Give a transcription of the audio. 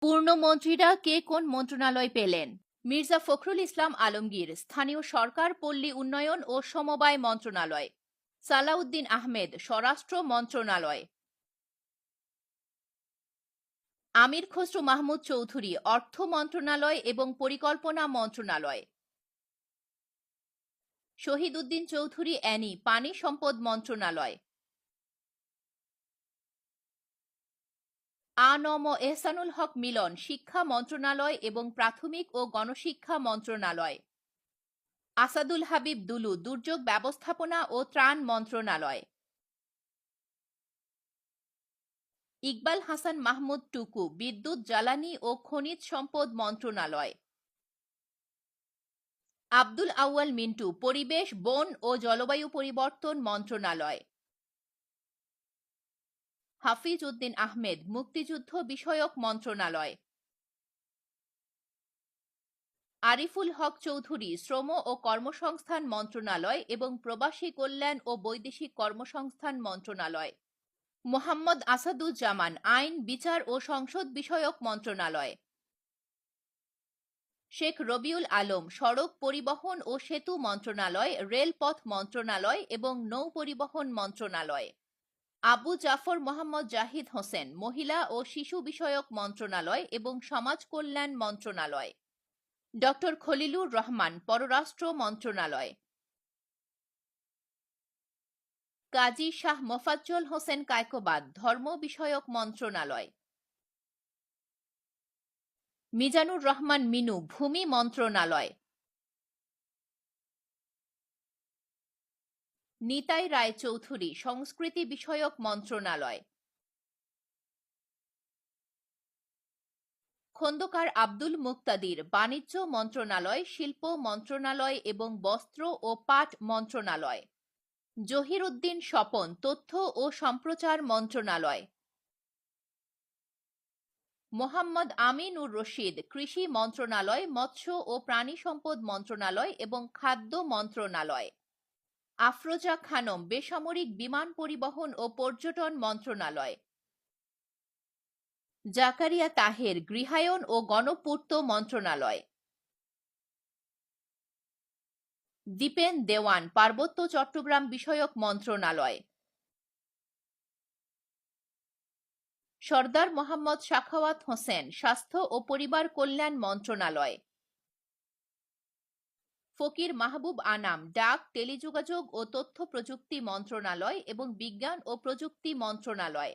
পূর্ণমন্ত্রীরা কে কোন মন্ত্রণালয় পেলেন? মির্জা ফখরুল ইসলাম আলমগীর, স্থানীয় সরকার, পল্লী উন্নয়ন ও সমবায় মন্ত্রণালয়। সালাউদ্দিন আহমেদ, স্বরাষ্ট্র মন্ত্রণালয়। আমির খসরু মাহমুদ চৌধুরী, অর্থ মন্ত্রণালয় এবং পরিকল্পনা মন্ত্রণালয়। শহীদ উদ্দিন চৌধুরী অ্যানি, পানি সম্পদ মন্ত্রণালয়। আ.ন.ম এহসানুল হক মিলন, শিক্ষা মন্ত্রণালয় এবং প্রাথমিক ও গণশিক্ষা মন্ত্রণালয়। আসাদুল হাবিব দুলু, দুর্যোগ ব্যবস্থাপনা ও ত্রাণ মন্ত্রণালয়। ইকবাল হাসান মাহমুদ টুকু, বিদ্যুৎ, জ্বালানি ও খনিজ সম্পদ মন্ত্রণালয়। আব্দুল আউয়াল মিন্টু, পরিবেশ, বন ও জলবায়ু পরিবর্তন মন্ত্রণালয়। হাফিজ উদ্দিন আহমেদ, মুক্তিযুদ্ধ বিষয়ক মন্ত্রণালয়। আরিফুল হক চৌধুরী, শ্রম ও কর্মসংস্থান মন্ত্রণালয় এবং প্রবাসী কল্যাণ ও বৈদেশিক কর্মসংস্থান মন্ত্রণালয়। মোহাম্মদ আসাদুজ্জামান, আইন, বিচার ও সংসদ বিষয়ক মন্ত্রণালয়। শেখ রবিউল আলম, সড়ক পরিবহন ও সেতু মন্ত্রণালয়, রেলপথ মন্ত্রণালয় এবং নৌ পরিবহন মন্ত্রণালয়। আবু জাফর মোহাম্মদ জাহিদ হোসেন, মহিলা ও শিশু বিষয়ক মন্ত্রণালয় এবং সমাজ কল্যাণ মন্ত্রণালয়। ডক্টর খলিলুর রহমান, পররাষ্ট্র মন্ত্রণালয়। কাজী শাহ মোফাজ্জল হোসেন কায়কোবাদ, ধর্ম বিষয়ক মন্ত্রণালয়। মিজানুর রহমান মিনু, ভূমি মন্ত্রণালয়। নিতাই রায় চৌধুরী, সংস্কৃতি বিষয়ক মন্ত্রণালয়। খন্দকার আব্দুল মুক্তাদির, বাণিজ্য মন্ত্রণালয়, শিল্প মন্ত্রণালয় এবং বস্ত্র ও পাট মন্ত্রণালয়। জহির উদ্দিন স্বপন, তথ্য ও সম্প্রচার মন্ত্রণালয়। মোহাম্মদ আমিনুর রশিদ, কৃষি মন্ত্রণালয়, মৎস্য ও প্রাণী সম্পদ মন্ত্রণালয় এবং খাদ্য মন্ত্রণালয়। আফরোজা খানম, বেসামরিক বিমান পরিবহন ও পর্যটন মন্ত্রণালয়। জাকারিয়া তাহের, গৃহায়ন ও গণপূর্ত মন্ত্রণালয়। দীপেন দেওয়ান, পার্বত্য চট্টগ্রাম বিষয়ক মন্ত্রণালয়। সরদার মোহাম্মদ সাখাওয়াত হোসেন, স্বাস্থ্য ও পরিবার কল্যাণ মন্ত্রণালয়। ফকির মাহবুব আনাম, ডাক, টেলিযোগাযোগ ও তথ্য প্রযুক্তি মন্ত্রণালয় এবং বিজ্ঞান ও প্রযুক্তি মন্ত্রণালয়।